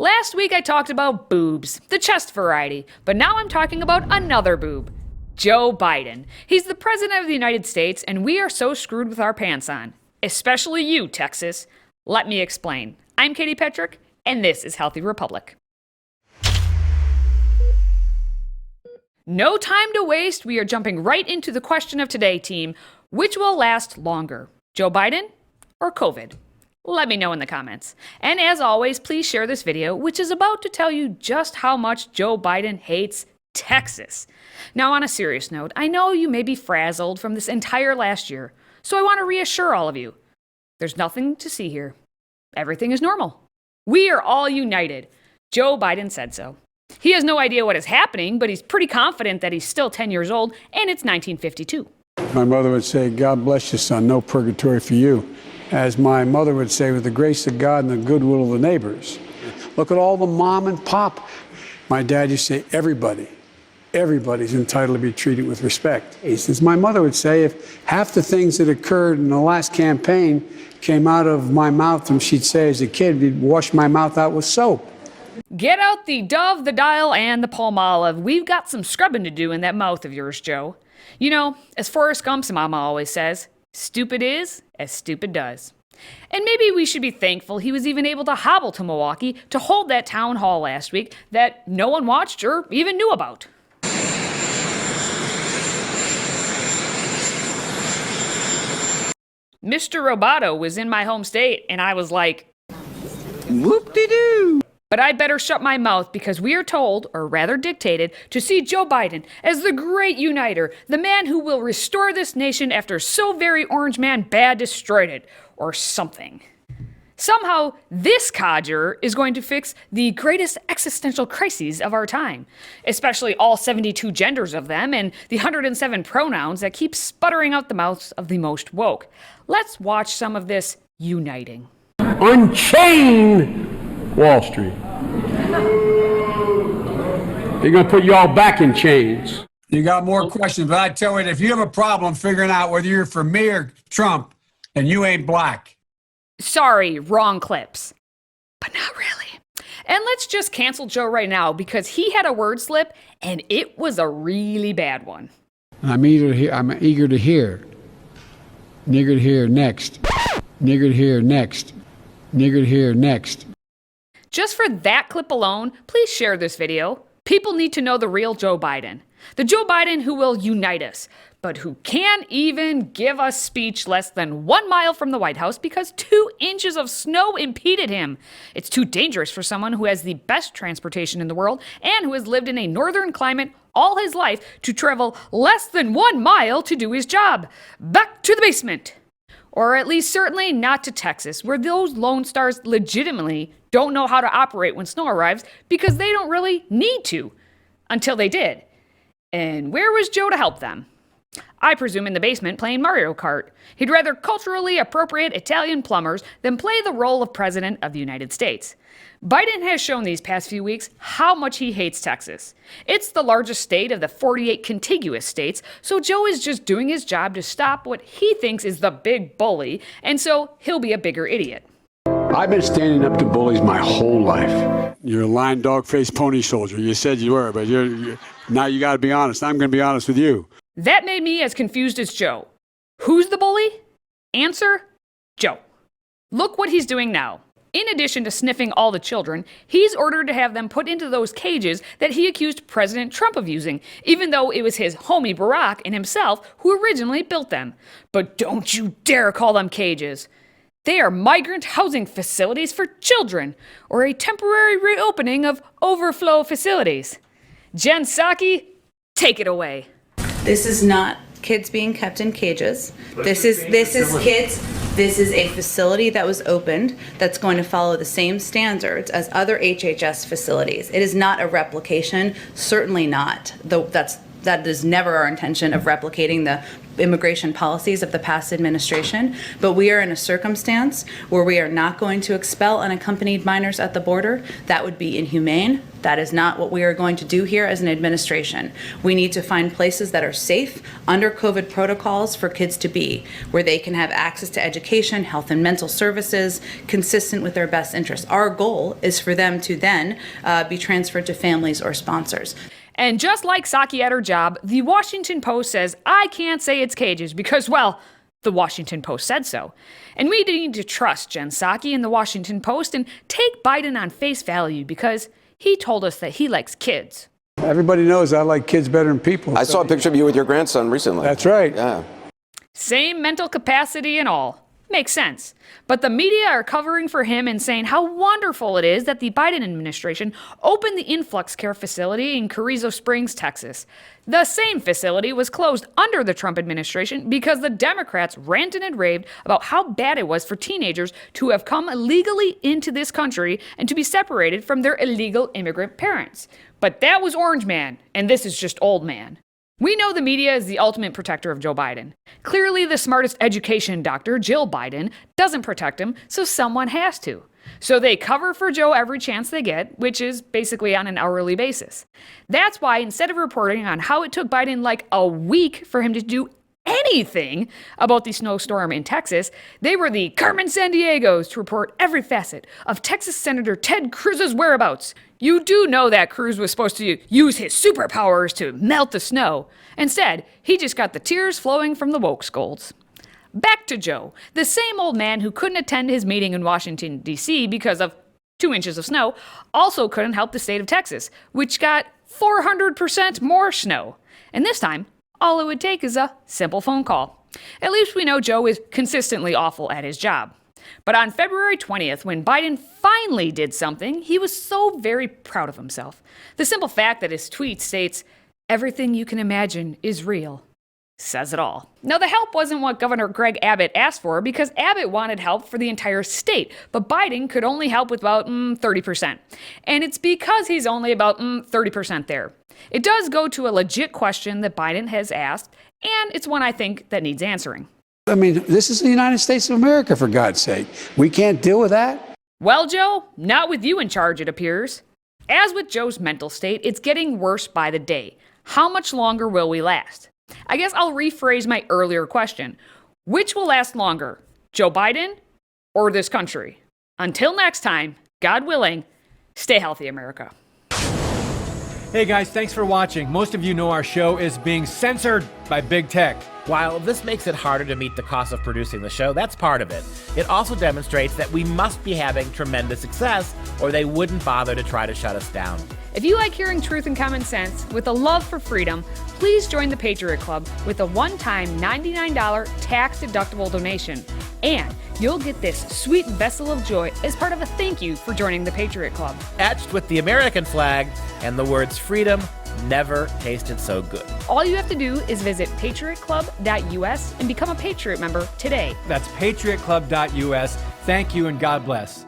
Last week I talked about boobs, the chest variety, but now I'm talking about another boob. Joe Biden. He's the president of the United States, and we are so screwed with our pants on. Especially you, Texas. Let me explain. I'm Katie Petrick, and this is Healthy Republic. No time to waste. We are jumping right into the question of today, team. Which will last longer, Joe Biden or COVID? Let me know in the comments. And as always, please share this video, which is about to tell you just how much Joe Biden hates Texas. Now, on a serious note, I know you may be frazzled from this entire last year, so I want to reassure all of you. There's nothing to see here. Everything is normal. We are all united. Joe Biden said so. He has no idea what is happening, but he's pretty confident that he's still 10 years old, and it's 1952. My mother would say, God bless you, son, no purgatory for you. As my mother would say, with the grace of God and the goodwill of the neighbors. Look at all the mom and pop. My dad used to say, everybody's entitled to be treated with respect. He says, my mother would say, if half the things that occurred in the last campaign came out of my mouth, and she'd say as a kid, we'd wash my mouth out with soap. Get out the Dove, the Dial, and the Palmolive. We've got some scrubbing to do in that mouth of yours, Joe. You know, as Forrest Gump's mama always says, stupid is as stupid does. And maybe we should be thankful he was even able to hobble to Milwaukee to hold that town hall last week that no one watched or even knew about. Mr. Roboto was in my home state, and I was like, whoop-de-doo. But I'd better shut my mouth because we are told, or rather dictated, to see Joe Biden as the great uniter, the man who will restore this nation after so very orange man bad destroyed it, or something. Somehow, this codger is going to fix the greatest existential crises of our time, especially all 72 genders of them and the 107 pronouns that keep sputtering out the mouths of the most woke. Let's watch some of this uniting. Unchain Wall Street. They're going to put you all back in chains. You got more questions, but I tell you, if you have a problem figuring out whether you're for me or Trump, then you ain't black. Sorry, wrong clips. But not really. And let's just cancel Joe right now because he had a word slip and it was a really bad one. I'm eager to hear. Nigger to hear next. Nigger to hear next. Nigger to hear next. Just for that clip alone, please share this video. People need to know the real Joe Biden. The Joe Biden who will unite us, but who can't even give a speech less than 1 mile from the White House because 2 inches of snow impeded him. It's too dangerous for someone who has the best transportation in the world and who has lived in a northern climate all his life to travel less than 1 mile to do his job. Back to the basement. Or at least certainly not to Texas, where those Lone Stars legitimately don't know how to operate when snow arrives because they don't really need to, until they did. And where was Joe to help them? I presume in the basement playing Mario Kart. He'd rather culturally appropriate Italian plumbers than play the role of President of the United States. Biden has shown these past few weeks how much he hates Texas. It's the largest state of the 48 contiguous states, so Joe is just doing his job to stop what he thinks is the big bully, and so he'll be a bigger idiot. I've been standing up to bullies my whole life. You're a lying dog-faced pony soldier. You said you were, but now you got to be honest. I'm going to be honest with you. That made me as confused as Joe. Who's the bully? Answer, Joe. Look what he's doing now. In addition to sniffing all the children, he's ordered to have them put into those cages that he accused President Trump of using, even though it was his homie Barack and himself who originally built them. But don't you dare call them cages. They are migrant housing facilities for children, or a temporary reopening of overflow facilities. Jen Psaki, take it away. This is not kids being kept in cages. This is kids. This is a facility that was opened that's going to follow the same standards as other HHS facilities. It is not a replication, certainly not. That is never our intention of replicating the immigration policies of the past administration, but we are in a circumstance where we are not going to expel unaccompanied minors at the border. That would be inhumane. That is not what we are going to do here as an administration. We need to find places that are safe under COVID protocols for kids to be, where they can have access to education, health and mental services, consistent with their best interests. Our goal is for them to then be transferred to families or sponsors. And just like Psaki at her job, the Washington Post says, I can't say it's cages because, well, the Washington Post said so. And we need to trust Jen Psaki and the Washington Post and take Biden on face value because he told us that he likes kids. Everybody knows I like kids better than people. I saw a picture of you with your grandson recently. That's right. Yeah. Same mental capacity and all. Makes sense. But the media are covering for him and saying how wonderful it is that the Biden administration opened the influx care facility in Carrizo Springs, Texas. The same facility was closed under the Trump administration because the Democrats ranted and raved about how bad it was for teenagers to have come illegally into this country and to be separated from their illegal immigrant parents. But that was Orange Man, and this is just Old Man. We know the media is the ultimate protector of Joe Biden. Clearly, the smartest education doctor, Jill Biden, doesn't protect him, so someone has to. So they cover for Joe every chance they get, which is basically on an hourly basis. That's why instead of reporting on how it took Biden like a week for him to do anything about the snowstorm in Texas, they were the Carmen Sandiegos to report every facet of Texas Senator Ted Cruz's whereabouts. You do know that Cruz was supposed to use his superpowers to melt the snow. Instead, he just got the tears flowing from the woke scolds. Back to Joe, the same old man who couldn't attend his meeting in Washington, D.C. because of 2 inches of snow, also couldn't help the state of Texas, which got 400% more snow. And this time, all it would take is a simple phone call. At least we know Joe is consistently awful at his job. But on February 20th, when Biden finally did something, he was so very proud of himself. The simple fact that his tweet states, "Everything you can imagine is real," says it all. Now, the help wasn't what Governor Greg Abbott asked for because Abbott wanted help for the entire state, but Biden could only help with about 30%. And it's because he's only about 30% there. It does go to a legit question that Biden has asked, and it's one I think that needs answering. I mean, this is the United States of America, for God's sake. We can't deal with that? Well, Joe, not with you in charge, it appears. As with Joe's mental state, it's getting worse by the day. How much longer will we last? I guess I'll rephrase my earlier question. Which will last longer, Joe Biden or this country? Until next time, God willing, stay healthy, America. Hey guys, thanks for watching. Most of you know our show is being censored by big tech. While this makes it harder to meet the cost of producing the show, that's part of it. It also demonstrates that we must be having tremendous success, or they wouldn't bother to try to shut us down. If you like hearing truth and common sense with a love for freedom, please join the Patriot Club with a one-time $99 tax-deductible donation. And you'll get this sweet vessel of joy as part of a thank you for joining the Patriot Club. Etched with the American flag and the words freedom, never tasted so good. All you have to do is visit patriotclub.us and become a Patriot member today. That's patriotclub.us. Thank you and God bless.